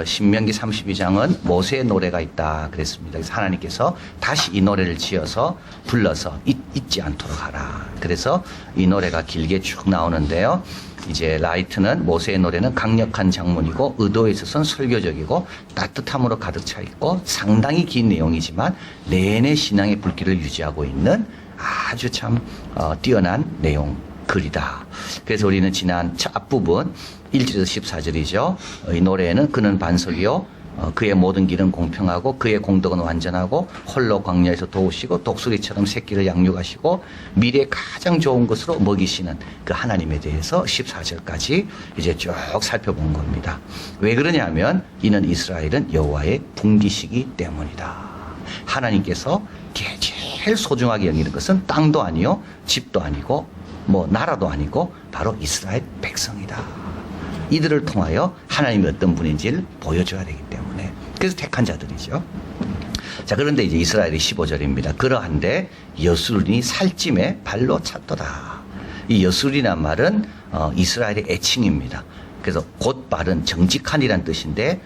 신명기 32장은 모세의 노래가 있다 그랬습니다. 그래서 하나님께서 다시 이 노래를 지어서 불러서 잊지 않도록 하라. 그래서 이 노래가 길게 쭉 나오는데요. 이제 라이트는 모세의 노래는 강력한 장문이고 의도에 있어서는 설교적이고 따뜻함으로 가득 차 있고 상당히 긴 내용이지만 내내 신앙의 불길을 유지하고 있는 아주 참 뛰어난 내용 글이다. 그래서 우리는 지난 앞부분 1절에서 14절이죠. 이 노래에는 그는 반석이요 그의 모든 길은 공평하고 그의 공덕은 완전하고 홀로 광야에서 도우시고 독수리처럼 새끼를 양육하시고 미래에 가장 좋은 것으로 먹이시는 그 하나님에 대해서 14절까지 이제 쭉 살펴본 겁니다. 왜 그러냐면 이는 이스라엘은 여호와의 분기시기 때문이다. 하나님께서 제일 소중하게 여기는 것은 땅도 아니요 집도 아니고 뭐 나라도 아니고 바로 이스라엘 백성이다. 이들을 통하여 하나님이 어떤 분인지를 보여줘야 되기 때문에 그래서 택한 자들이죠. 자, 그런데 이제 이스라엘이 15절입니다. 그러한데 여수론이 살찜에 발로 찼도다. 이 여수리란 말은 이스라엘의 애칭입니다. 그래서 곧발은 정직한이란 뜻인데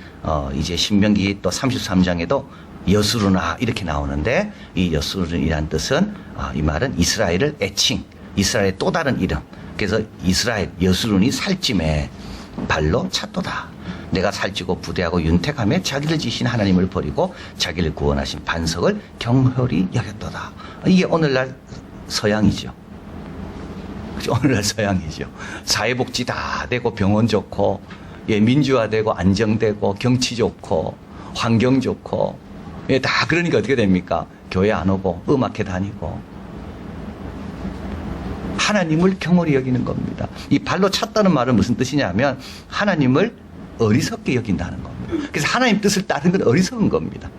이제 신명기 또 33장에도 여수르나 이렇게 나오는데 이 여수르이란 뜻은 이 말은 이스라엘을 애칭, 이스라엘의 또 다른 이름. 그래서 이스라엘 여수론이 살찜에 발로 찼도다. 내가 살찌고 부대하고 윤택하며 자기를 지신 하나님을 버리고 자기를 구원하신 반석을 경홀히 여겼도다. 이게 오늘날 서양이죠. 오늘날 서양이죠. 사회복지 다 되고 병원 좋고 민주화되고 안정되고 경치 좋고 환경 좋고 다 그러니까 어떻게 됩니까? 교회 안 오고 음악회 다니고 하나님을 경홀히 여기는 겁니다. 이 발로 찼다는 말은 무슨 뜻이냐면 하나님을 어리석게 여긴다는 겁니다. 그래서 하나님 뜻을 따르는 건 어리석은 겁니다.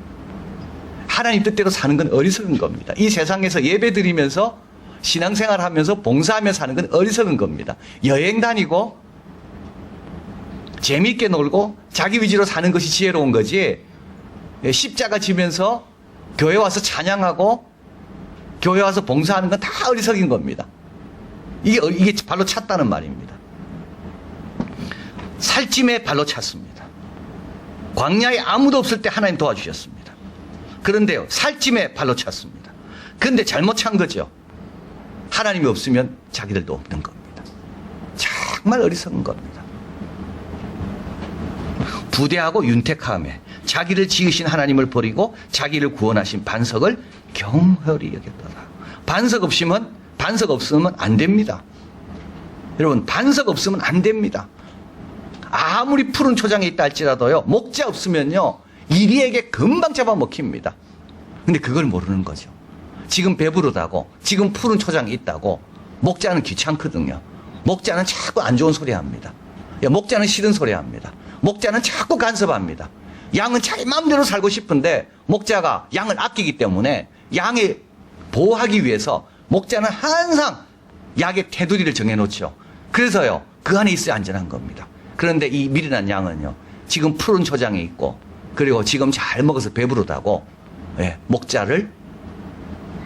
하나님 뜻대로 사는 건 어리석은 겁니다. 이 세상에서 예배 드리면서 신앙생활 하면서 봉사하며 사는 건 어리석은 겁니다. 여행 다니고 재미있게 놀고 자기 위주로 사는 것이 지혜로운 거지 십자가 지면서 교회 와서 찬양하고 교회 와서 봉사하는 건 다 어리석인 겁니다. 이게 발로 찼다는 말입니다. 살찜에 발로 찼습니다. 광야에 아무도 없을 때 하나님 도와주셨습니다. 그런데요, 살찜에 발로 찼습니다. 그런데 잘못 찬 거죠. 하나님이 없으면 자기들도 없는 겁니다. 정말 어리석은 겁니다. 부대하고 윤택하며 자기를 지으신 하나님을 버리고 자기를 구원하신 반석을 경홀히 여겼더라. 반석 없으면 안 됩니다. 여러분, 반석 없으면 안 됩니다. 아무리 푸른 초장에 있다 할지라도요, 목자 없으면요, 이리에게 금방 잡아먹힙니다. 근데 그걸 모르는 거죠. 지금 배부르다고, 지금 푸른 초장이 있다고, 목자는 귀찮거든요. 목자는 자꾸 안 좋은 소리 합니다. 목자는 싫은 소리 합니다. 목자는 자꾸 간섭합니다. 양은 자기 마음대로 살고 싶은데, 목자가 양을 아끼기 때문에 양을 보호하기 위해서 목자는 항상 약의 테두리를 정해놓죠. 그래서요, 그 안에 있어야 안전한 겁니다. 그런데 이 미련한 양은요, 지금 푸른 초장에 있고, 그리고 지금 잘 먹어서 배부르다고, 목자를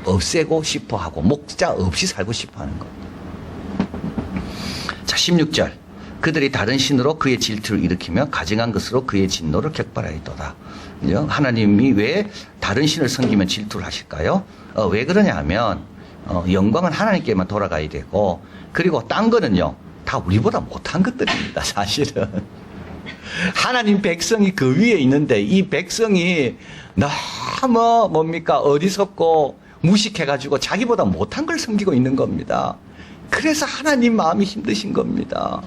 없애고 싶어 하고, 목자 없이 살고 싶어 하는 겁니다. 자, 16절. 그들이 다른 신으로 그의 질투를 일으키며 가증한 것으로 그의 진노를 격발하였도다. 하나님이 왜 다른 신을 섬기면 질투를 하실까요? 왜 그러냐 하면, 영광은 하나님께만 돌아가야 되고, 그리고 딴 거는요, 다 우리보다 못한 것들입니다, 사실은. 하나님 백성이 그 위에 있는데, 이 백성이 너무 어리석고 무식해가지고 자기보다 못한 걸 섬기고 있는 겁니다. 그래서 하나님 마음이 힘드신 겁니다.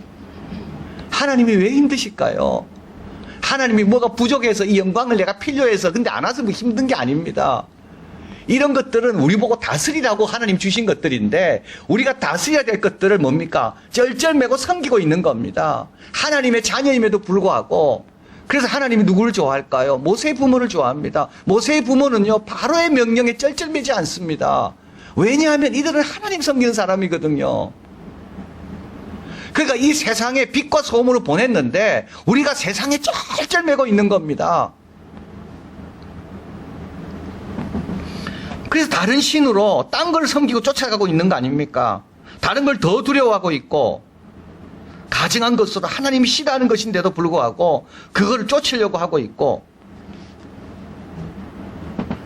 하나님이 왜 힘드실까요? 하나님이 뭐가 부족해서 이 영광을 내가 필요해서 근데 안 와서 뭐 힘든 게 아닙니다. 이런 것들은 우리 보고 다스리라고 하나님 주신 것들인데 우리가 다스려야 될 것들을 쩔쩔매고 섬기고 있는 겁니다. 하나님의 자녀임에도 불구하고. 그래서 하나님이 누구를 좋아할까요? 모세의 부모를 좋아합니다. 모세의 부모는요, 바로의 명령에 쩔쩔매지 않습니다. 왜냐하면 이들은 하나님 섬기는 사람이거든요. 그러니까 이 세상에 빛과 소금으로 보냈는데 우리가 세상에 쩔쩔매고 있는 겁니다. 그래서 다른 신으로 딴 걸 섬기고 쫓아가고 있는 거 아닙니까? 다른 걸 더 두려워하고 있고 가증한 것으로 하나님이 싫어하는 것인데도 불구하고 그거를 쫓으려고 하고 있고,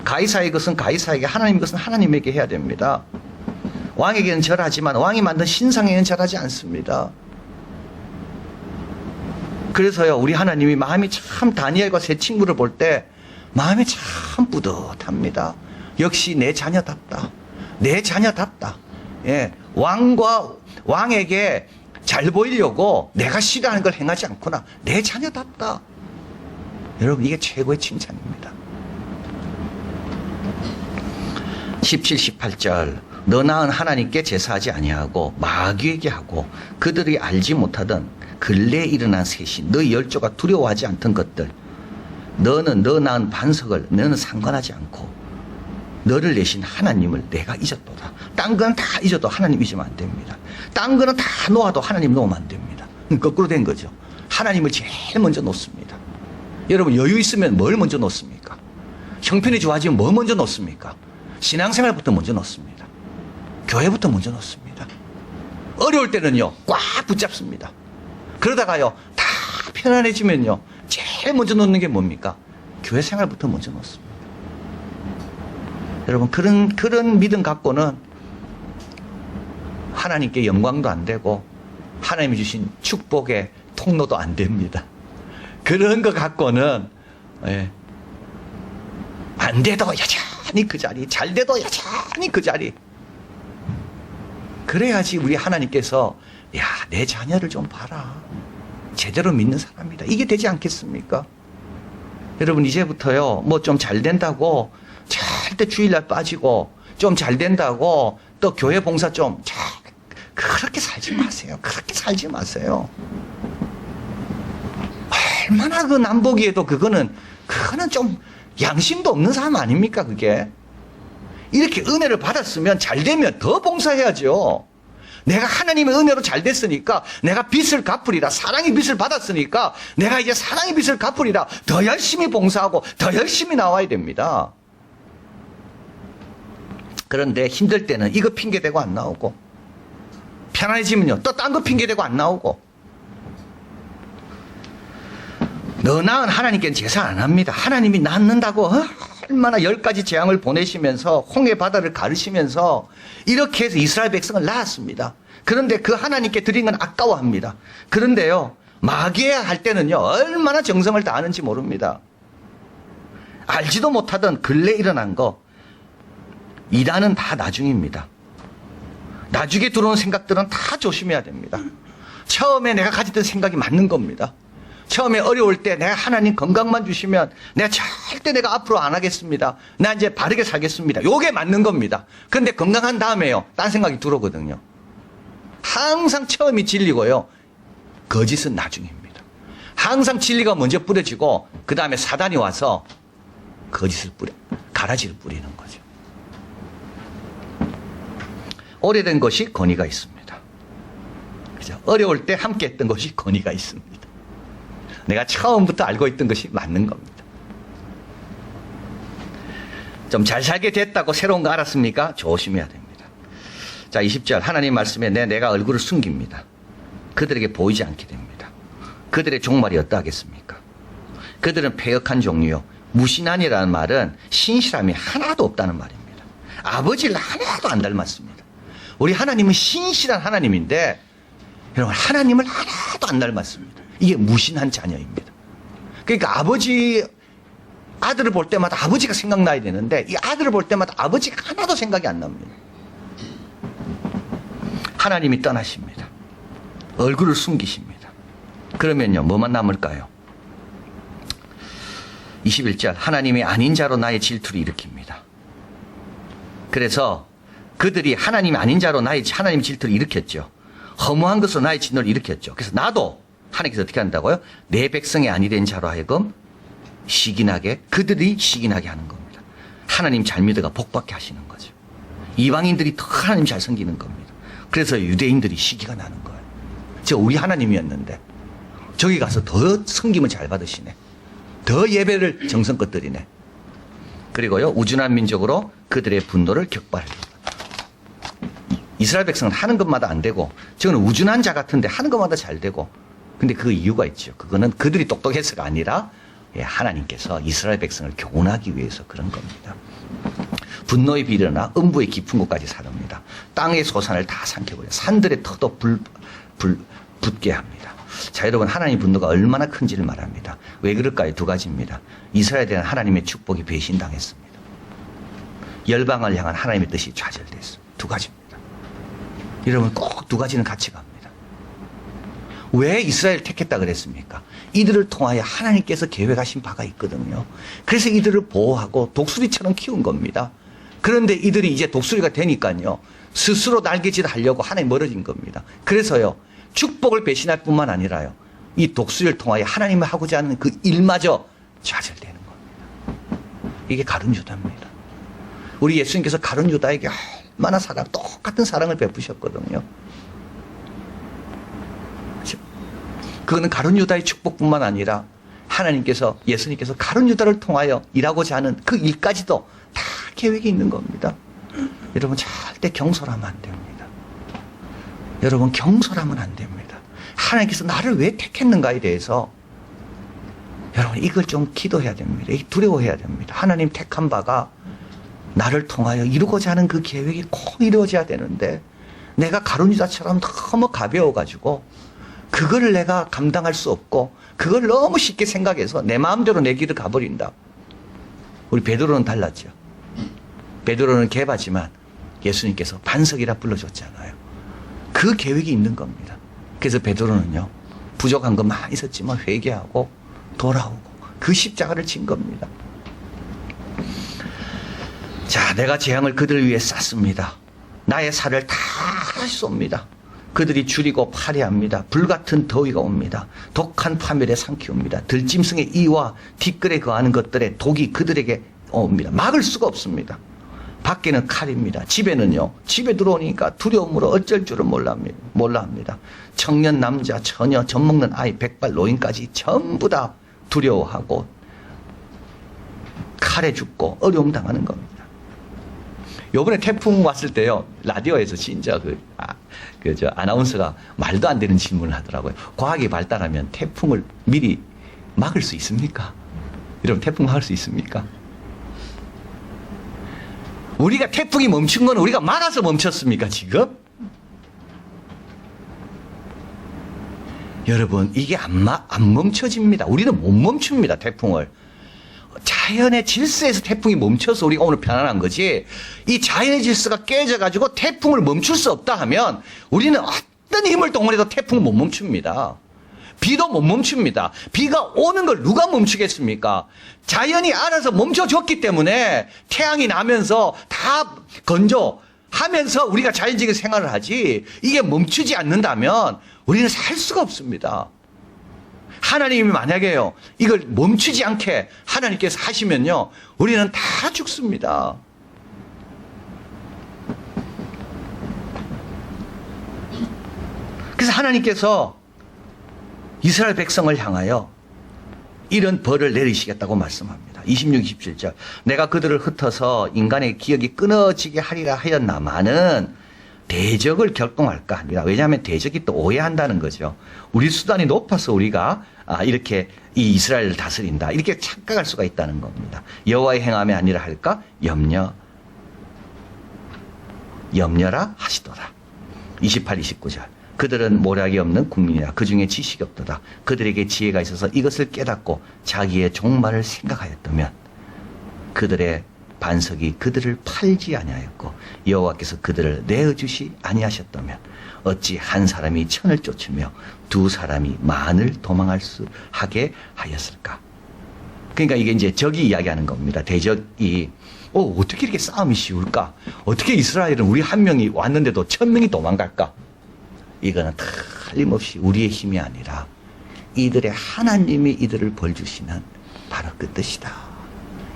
가이사의 것은 가이사에게, 하나님의 것은 하나님에게 해야 됩니다. 왕에게는 절하지만 왕이 만든 신상에는 절하지 않습니다. 그래서요, 우리 하나님이 마음이 참, 다니엘과 세 친구를 볼 때 마음이 참 뿌듯합니다. 역시 내 자녀답다. 내 자녀답다. 예, 왕에게 잘 보이려고 내가 싫어하는 걸 행하지 않구나. 내 자녀답다. 여러분, 이게 최고의 칭찬입니다. 17, 18절. 너 낳은 하나님께 제사하지 아니하고 마귀에게 하고 그들이 알지 못하던 근래에 일어난 셋이 너희 열조가 두려워하지 않던 것들, 너는 너 낳은 반석을 너는 상관하지 않고 너를 내신 하나님을 내가 잊었도다. 딴 거는 다 잊어도 하나님 잊으면 안 됩니다. 딴 거는 다 놓아도 하나님 놓으면 안 됩니다. 거꾸로 된 거죠. 하나님을 제일 먼저 놓습니다. 여러분, 여유 있으면 뭘 먼저 놓습니까? 형편이 좋아지면 뭘 먼저 놓습니까? 신앙생활부터 먼저 놓습니다. 교회부터 먼저 놓습니다. 어려울 때는요, 꽉 붙잡습니다. 그러다가요, 다 편안해지면요, 제일 먼저 놓는 게 뭡니까? 교회 생활부터 먼저 놓습니다. 여러분, 그런 믿음 갖고는 하나님께 영광도 안 되고 하나님이 주신 축복의 통로도 안 됩니다. 그런 거 갖고는, 예, 안 돼도 여전히 그 자리, 잘 돼도 여전히 그 자리. 그래야지 우리 하나님께서, 야, 내 자녀를 좀 봐라. 제대로 믿는 사람이다. 이게 되지 않겠습니까? 여러분, 이제부터요, 뭐 좀 잘 된다고 절대 주일날 빠지고, 좀 잘 된다고 또 교회 봉사 좀 그렇게 살지 마세요. 그렇게 살지 마세요. 얼마나 그 남보기에도 그거는 좀 양심도 없는 사람 아닙니까, 그게? 이렇게 은혜를 받았으면 잘 되면 더 봉사해야죠. 내가 하나님의 은혜로 잘 됐으니까 내가 빚을 갚으리라. 사랑의 빚을 받았으니까 내가 이제 사랑의 빚을 갚으리라. 더 열심히 봉사하고 더 열심히 나와야 됩니다. 그런데 힘들 때는 이거 핑계대고 안 나오고, 편안해지면요, 또 딴 거 핑계대고 안 나오고. 너 낳은 하나님께는 제사 안 합니다. 하나님이 낳는다고 얼마나 10가지 재앙을 보내시면서 홍해 바다를 가르시면서 이렇게 해서 이스라엘 백성을 낳았습니다. 그런데 그 하나님께 드린 건 아까워합니다. 그런데요, 마귀에 할 때는요, 얼마나 정성을 다하는지 모릅니다. 알지도 못하던 근래 일어난 거, 이단은 다 나중입니다. 나중에 들어오는 생각들은 다 조심해야 됩니다. 처음에 내가 가졌던 생각이 맞는 겁니다. 처음에 어려울 때 내가 하나님 건강만 주시면 내가 절대 내가 앞으로 안 하겠습니다. 나 이제 바르게 살겠습니다. 요게 맞는 겁니다. 근데 건강한 다음에요, 딴 생각이 들어오거든요. 항상 처음이 진리고요, 거짓은 나중입니다. 항상 진리가 먼저 뿌려지고 그 다음에 사단이 와서 거짓을 가라지를 뿌리는 거죠. 오래된 것이 권위가 있습니다. 그죠? 어려울 때 함께 했던 것이 권위가 있습니다. 내가 처음부터 알고 있던 것이 맞는 겁니다. 좀 잘 살게 됐다고 새로운 거 알았습니까? 조심해야 됩니다. 자, 20절. 하나님 말씀에 내가 얼굴을 숨깁니다. 그들에게 보이지 않게 됩니다. 그들의 종말이 어떠하겠습니까? 그들은 패역한 종류요, 무신한이라는 말은 신실함이 하나도 없다는 말입니다. 아버지를 하나도 안 닮았습니다. 우리 하나님은 신실한 하나님인데, 여러분, 하나님을 하나도 안 닮았습니다. 이게 무신한 자녀입니다. 그러니까 아들을 볼 때마다 아버지가 생각나야 되는데, 이 아들을 볼 때마다 아버지가 하나도 생각이 안 납니다. 하나님이 떠나십니다. 얼굴을 숨기십니다. 그러면요, 뭐만 남을까요? 21절. 하나님이 아닌 자로 나의 질투를 일으킵니다. 그래서 그들이 하나님이 아닌 자로 하나님의 질투를 일으켰죠. 허무한 것으로 나의 진노를 일으켰죠. 그래서 나도 하나님께서 어떻게 한다고요? 내 백성이 아니 된 자로 하여금 그들이 시기나게 하는 겁니다. 하나님 잘 믿어가 복받게 하시는 거죠. 이방인들이 더 하나님 잘 섬기는 겁니다. 그래서 유대인들이 시기가 나는 거예요. 우리 하나님이었는데 저기 가서 더 섬김을 잘 받으시네. 더 예배를 정성껏 드리네. 그리고요, 우준한 민족으로 그들의 분노를 격발합니다. 이스라엘 백성은 하는 것마다 안 되고 저는 우준한 자 같은데 하는 것마다 잘 되고 근데 그 이유가 있죠. 그거는 그들이 똑똑해서가 아니라 하나님께서 이스라엘 백성을 교훈하기 위해서 그런 겁니다. 분노의 비려나 음부의 깊은 곳까지 사릅니다. 땅의 소산을 다 삼켜버려 산들의 터도 붙게 합니다. 자, 여러분 하나님 분노가 얼마나 큰지를 말합니다. 왜 그럴까요? 두 가지입니다. 이스라엘에 대한 하나님의 축복이 배신당했습니다. 열방을 향한 하나님의 뜻이 좌절됐습니다. 두 가지입니다. 여러분 꼭 두 가지는 같이 갑니다. 왜 이스라엘을 택했다 그랬습니까? 이들을 통하여 하나님께서 계획하신 바가 있거든요. 그래서 이들을 보호하고 독수리처럼 키운 겁니다. 그런데 이들이 이제 독수리가 되니까요. 스스로 날개짓 하려고 하나님 멀어진 겁니다. 그래서요. 축복을 배신할 뿐만 아니라요. 이 독수리를 통하여 하나님이 하고자 하는 그 일마저 좌절되는 겁니다. 이게 가룟 유다입니다. 우리 예수님께서 가룟 유다에게 얼마나 똑같은 사랑을 베푸셨거든요. 그거는 가룟 유다의 축복뿐만 아니라 하나님께서 예수님께서 가룟 유다를 통하여 일하고자 하는 그 일까지도 다 계획이 있는 겁니다. 여러분 절대 경솔하면 안 됩니다. 여러분 경솔하면 안 됩니다. 하나님께서 나를 왜 택했는가에 대해서 여러분 이걸 좀 기도해야 됩니다. 두려워해야 됩니다. 하나님 택한 바가 나를 통하여 이루고자 하는 그 계획이 꼭 이루어져야 되는데 내가 가룟 유다처럼 너무 가벼워가지고 그걸 내가 감당할 수 없고 그걸 너무 쉽게 생각해서 내 마음대로 내 길을 가버린다. 우리 베드로는 달랐죠. 베드로는 개바지만 예수님께서 반석이라 불러줬잖아요. 그 계획이 있는 겁니다. 그래서 베드로는요. 부족한 거 많이 있었지만 회개하고 돌아오고 그 십자가를 진 겁니다. 자, 내가 재앙을 그들 위해 쌌습니다. 나의 살을 다 쏩니다. 그들이 줄이고 파리합니다. 불같은 더위가 옵니다. 독한 파멸에 삼키옵니다. 들짐승의 이와 티끌에 거하는 것들의 독이 그들에게 옵니다. 막을 수가 없습니다. 밖에는 칼입니다. 집에는요. 집에 들어오니까 두려움으로 어쩔 줄을 몰라 합니다. 청년, 남자, 처녀, 젖먹는 아이, 백발, 노인까지 전부 다 두려워하고 칼에 죽고 어려움 당하는 겁니다. 요번에 태풍 왔을 때요. 라디오에서 진짜 아나운서가 말도 안 되는 질문을 하더라고요. 과학이 발달하면 태풍을 미리 막을 수 있습니까? 여러분 태풍 막을 수 있습니까? 우리가 태풍이 멈춘 건 우리가 막아서 멈췄습니까 지금? 여러분 이게 안 멈춰집니다. 우리는 못 멈춥니다 태풍을. 자연의 질서에서 태풍이 멈춰서 우리가 오늘 편안한 거지 이 자연의 질서가 깨져가지고 태풍을 멈출 수 없다 하면 우리는 어떤 힘을 동원해도 태풍을 못 멈춥니다. 비도 못 멈춥니다. 비가 오는 걸 누가 멈추겠습니까? 자연이 알아서 멈춰줬기 때문에 태양이 나면서 다 건조하면서 우리가 자연적인 생활을 하지 이게 멈추지 않는다면 우리는 살 수가 없습니다. 하나님이 만약에요 이걸 멈추지 않게 하나님께서 하시면요 우리는 다 죽습니다. 그래서 하나님께서 이스라엘 백성을 향하여 이런 벌을 내리시겠다고 말씀합니다. 26, 27절 내가 그들을 흩어서 인간의 기억이 끊어지게 하리라 하였나마는 대적을 격동할까 합니다. 왜냐하면 대적이 또 오해한다는 거죠. 우리 수단이 높아서 우리가 이렇게 이 이스라엘을 다스린다 이렇게 착각할 수가 있다는 겁니다. 여호와의 행함이 아니라 할까? 염려라 하시더라. 28, 29절 그들은 모략이 없는 국민이라 그 중에 지식이 없도다. 그들에게 지혜가 있어서 이것을 깨닫고 자기의 종말을 생각하였다면 그들의 반석이 그들을 팔지 아니하였고 여호와께서 그들을 내어주시 아니하셨다면 어찌 한 사람이 천을 쫓으며 두 사람이 만을 도망할 수 하게 하였을까? 그러니까 이게 이제 적이 이야기하는 겁니다. 대적이 어떻게 이렇게 싸움이 쉬울까? 어떻게 이스라엘은 우리 한 명이 왔는데도 1000명이 도망갈까? 이거는 틀림없이 우리의 힘이 아니라 이들의 하나님이 이들을 벌 주시는 바로 그 뜻이다.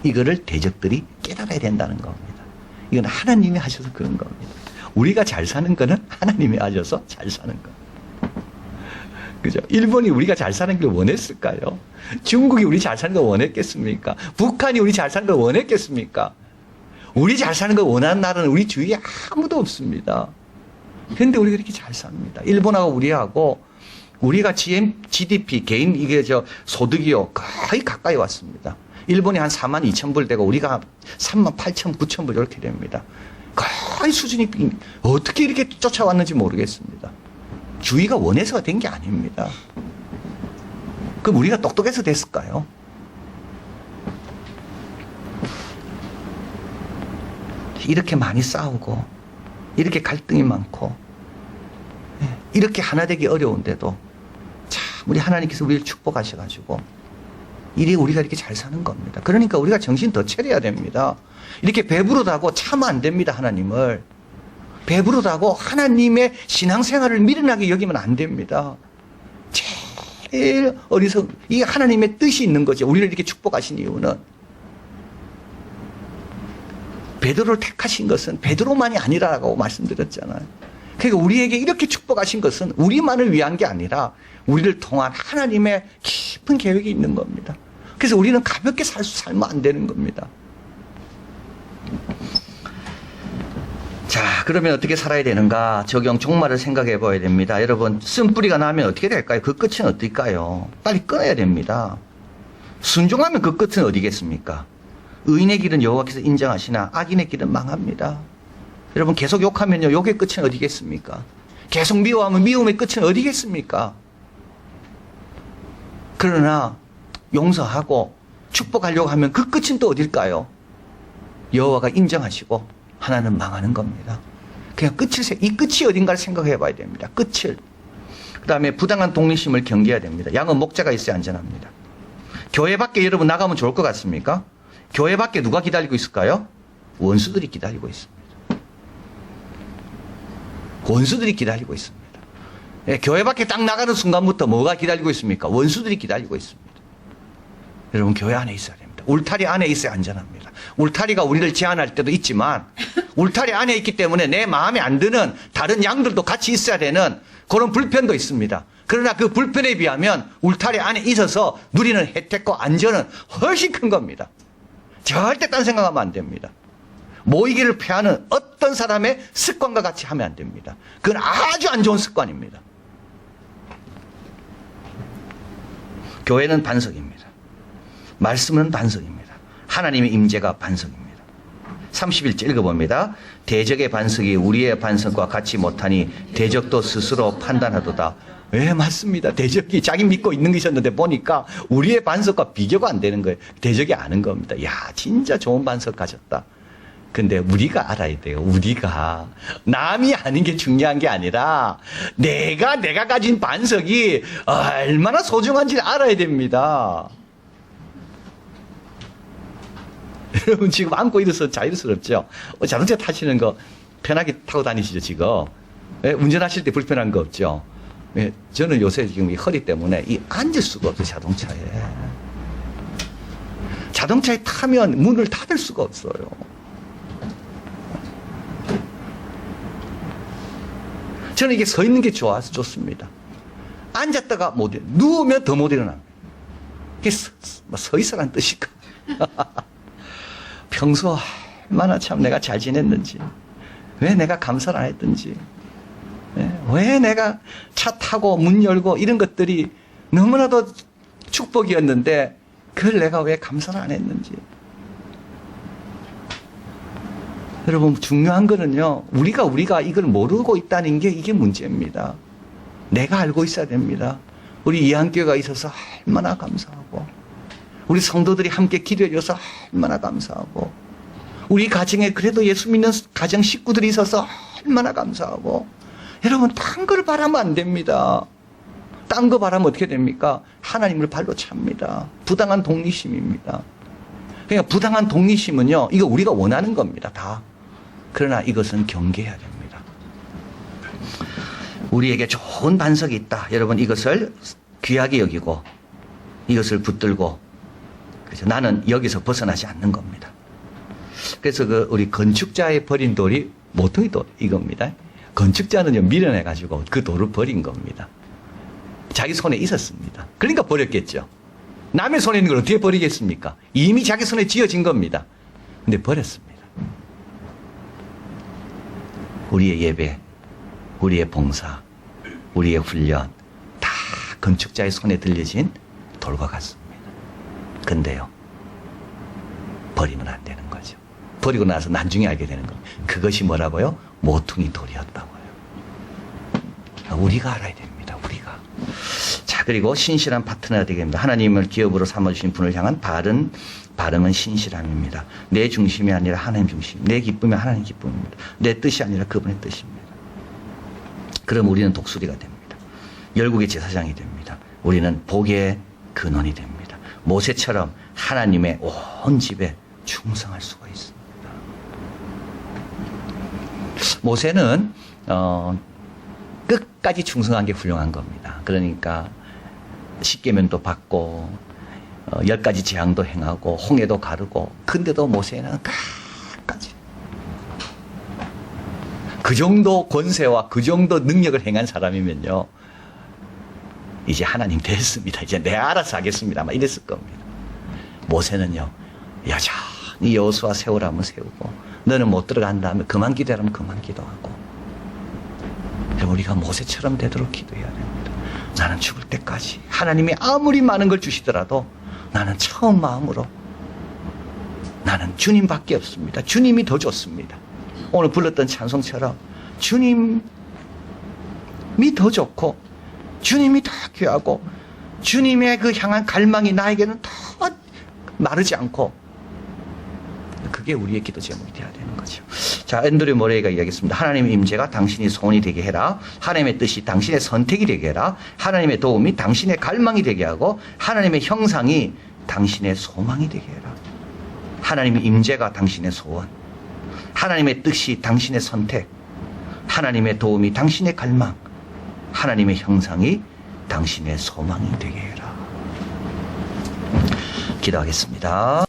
이거를 대적들이 깨달아야 된다는 겁니다. 이건 하나님이 하셔서 그런 겁니다. 우리가 잘 사는 거는 하나님이 하셔서 잘 사는 겁니다. 그죠? 일본이 우리가 잘 사는 걸 원했을까요? 중국이 우리 잘 사는 걸 원했겠습니까? 북한이 우리 잘 사는 걸 원했겠습니까? 우리 잘 사는 걸 원하는 나라는 우리 주위에 아무도 없습니다. 그런데 우리가 이렇게 잘 삽니다. 일본하고 우리가 GDP 개인 소득이요 거의 가까이 왔습니다. 일본이 한 4만 2천 불 되고 우리가 3만 8천 9천 불 이렇게 됩니다. 거의 수준이 어떻게 이렇게 쫓아왔는지 모르겠습니다. 주의가 원해서가 된 게 아닙니다. 그럼 우리가 똑똑해서 됐을까요? 이렇게 많이 싸우고 이렇게 갈등이 많고 이렇게 하나 되기 어려운데도 참 우리 하나님께서 우리를 축복하셔가지고 우리가 이렇게 잘 사는 겁니다. 그러니까 우리가 정신 더 차려야 됩니다. 이렇게 배부르다고 차면 안 됩니다. 하나님을 배부르다고 하나님의 신앙생활을 미련하게 여기면 안 됩니다. 제일 이 하나님의 뜻이 있는 거죠. 우리를 이렇게 축복하신 이유는 베드로를 택하신 것은 베드로만이 아니라고 말씀드렸잖아요. 그러니까 우리에게 이렇게 축복하신 것은 우리만을 위한 게 아니라 우리를 통한 하나님의 깊은 계획이 있는 겁니다. 그래서 우리는 가볍게 살면 안 되는 겁니다. 자, 그러면 어떻게 살아야 되는가? 적용 종말을 생각해 봐야 됩니다. 여러분, 쓴뿌리가 나면 어떻게 될까요? 그 끝은 어떨까요? 빨리 끊어야 됩니다. 순종하면 그 끝은 어디겠습니까? 의인의 길은 여호와께서 인정하시나 악인의 길은 망합니다. 여러분, 계속 욕하면요, 욕의 끝은 어디겠습니까? 계속 미워하면 미움의 끝은 어디겠습니까? 그러나 용서하고 축복하려고 하면 그 끝은 또 어딜까요? 여호와가 인정하시고 하나는 망하는 겁니다. 그냥 이 끝이 어딘가를 생각해 봐야 됩니다. 끝을. 그 다음에 부당한 독립심을 경계해야 됩니다. 양은 목자가 있어야 안전합니다. 교회 밖에 여러분 나가면 좋을 것 같습니까? 교회 밖에 누가 기다리고 있을까요? 원수들이 기다리고 있습니다. 원수들이 기다리고 있습니다. 예, 교회 밖에 딱 나가는 순간부터 뭐가 기다리고 있습니까? 원수들이 기다리고 있습니다. 여러분, 교회 안에 있어야 됩니다. 울타리 안에 있어야 안전합니다. 울타리가 우리를 제한할 때도 있지만 울타리 안에 있기 때문에 내 마음에 안 드는 다른 양들도 같이 있어야 되는 그런 불편도 있습니다. 그러나 그 불편에 비하면 울타리 안에 있어서 누리는 혜택과 안전은 훨씬 큰 겁니다. 절대 딴 생각하면 안 됩니다. 모이기를 패하는 어떤 사람의 습관과 같이 하면 안 됩니다. 그건 아주 안 좋은 습관입니다. 교회는 반석입니다. 말씀은 반석입니다. 하나님의 임재가 반석입니다. 31절 읽어봅니다. 대적의 반석이 우리의 반석과 같이 못하니 대적도 스스로 판단하도다. 왜 맞습니다. 대적이 자기 믿고 있는 것이었는데 보니까 우리의 반석과 비교가 안 되는 거예요. 대적이 아는 겁니다. 야, 진짜 좋은 반석 가졌다. 근데 우리가 알아야 돼요. 우리가 남이 아는 게 중요한 게 아니라 내가 가진 반석이 얼마나 소중한지 알아야 됩니다. 여러분, 지금 안고 일어서 자유스럽죠? 자동차 타시는 거 편하게 타고 다니시죠, 지금? 예, 운전하실 때 불편한 거 없죠? 예, 저는 요새 지금 이 허리 때문에 앉을 수가 없어요, 자동차에. 자동차에 타면 문을 닫을 수가 없어요. 저는 이게 서 있는 게 좋아서 좋습니다. 앉았다가 누우면 더 못 일어납니다. 이게 서 있으라는 뜻일까? 평소 얼마나 참 내가 잘 지냈는지, 왜 내가 감사를 안 했든지, 왜 내가 차 타고 문 열고 이런 것들이 너무나도 축복이었는데 그걸 내가 왜 감사를 안 했는지. 여러분, 중요한 거는요, 우리가 이걸 모르고 있다는 게 이게 문제입니다. 내가 알고 있어야 됩니다. 우리 이한교회가 있어서 얼마나 감사하고, 우리 성도들이 함께 기도해 줘서 얼마나 감사하고, 우리 가정에 그래도 예수 믿는 가정 식구들이 있어서 얼마나 감사하고. 여러분, 딴 걸 바라면 안 됩니다. 딴 거 바라면 어떻게 됩니까? 하나님을 발로 찹니다. 부당한 독립심입니다. 그러니까 부당한 독립심은요, 이거 우리가 원하는 겁니다, 다. 그러나 이것은 경계해야 됩니다. 우리에게 좋은 반석이 있다. 여러분, 이것을 귀하게 여기고 이것을 붙들고, 그래서 나는 여기서 벗어나지 않는 겁니다. 그래서 우리 건축자의 버린 돌이 모퉁이 돌 이겁니다. 건축자는요, 미련해가지고 그 돌을 버린 겁니다. 자기 손에 있었습니다. 그러니까 버렸겠죠. 남의 손에 있는 걸 어떻게 버리겠습니까? 이미 자기 손에 쥐어진 겁니다. 근데 버렸습니다. 우리의 예배, 우리의 봉사, 우리의 훈련 다 건축자의 손에 들려진 돌과 같습니다. 근데요, 버리면 안 되는 거죠. 버리고 나서 나중에 알게 되는 겁니다. 그것이 뭐라고요? 모퉁이 돌이었다고요. 우리가 알아야 됩니다. 우리가. 자, 그리고 신실한 파트너가 되게 됩니다. 하나님을 기업으로 삼아주신 분을 향한 바른 발음은 신실함입니다. 내 중심이 아니라 하나님 중심. 내 기쁨이 하나님 기쁨입니다. 내 뜻이 아니라 그분의 뜻입니다. 그럼 우리는 독수리가 됩니다. 열국의 제사장이 됩니다. 우리는 복의 근원이 됩니다. 모세처럼 하나님의 온 집에 충성할 수가 있습니다. 모세는 끝까지 충성한 게 훌륭한 겁니다. 그러니까 십계명도 받고 10가지 재앙도 행하고 홍해도 가르고, 근데도 모세는 끝까지 그 정도 권세와 그 정도 능력을 행한 사람이면요, 이제 하나님 됐습니다. 이제 내가 알아서 하겠습니다. 아마 이랬을 겁니다. 모세는요, 여전히 여호수아 세우라면 세우고, 너는 못 들어간다 하면 그만 기도하면 그만 기도하고. 우리가 모세처럼 되도록 기도해야 됩니다. 나는 죽을 때까지 하나님이 아무리 많은 걸 주시더라도 나는 처음 마음으로, 나는 주님밖에 없습니다. 주님이 더 좋습니다. 오늘 불렀던 찬송처럼 주님이 더 좋고, 주님이 더 귀하고, 주님의 그 향한 갈망이 나에게는 더 마르지 않고, 그게 우리의 기도 제목이 되어야 되는 거죠. 자, 앤드류 모레이가 이야기했습니다. 하나님의 임재가 당신의 소원이 되게 해라. 하나님의 뜻이 당신의 선택이 되게 해라. 하나님의 도움이 당신의 갈망이 되게 하고, 하나님의 형상이 당신의 소망이 되게 해라. 하나님의 임재가 당신의 소원, 하나님의 뜻이 당신의 선택, 하나님의 도움이 당신의 갈망, 하나님의 형상이 당신의 소망이 되게 해라. 기도하겠습니다.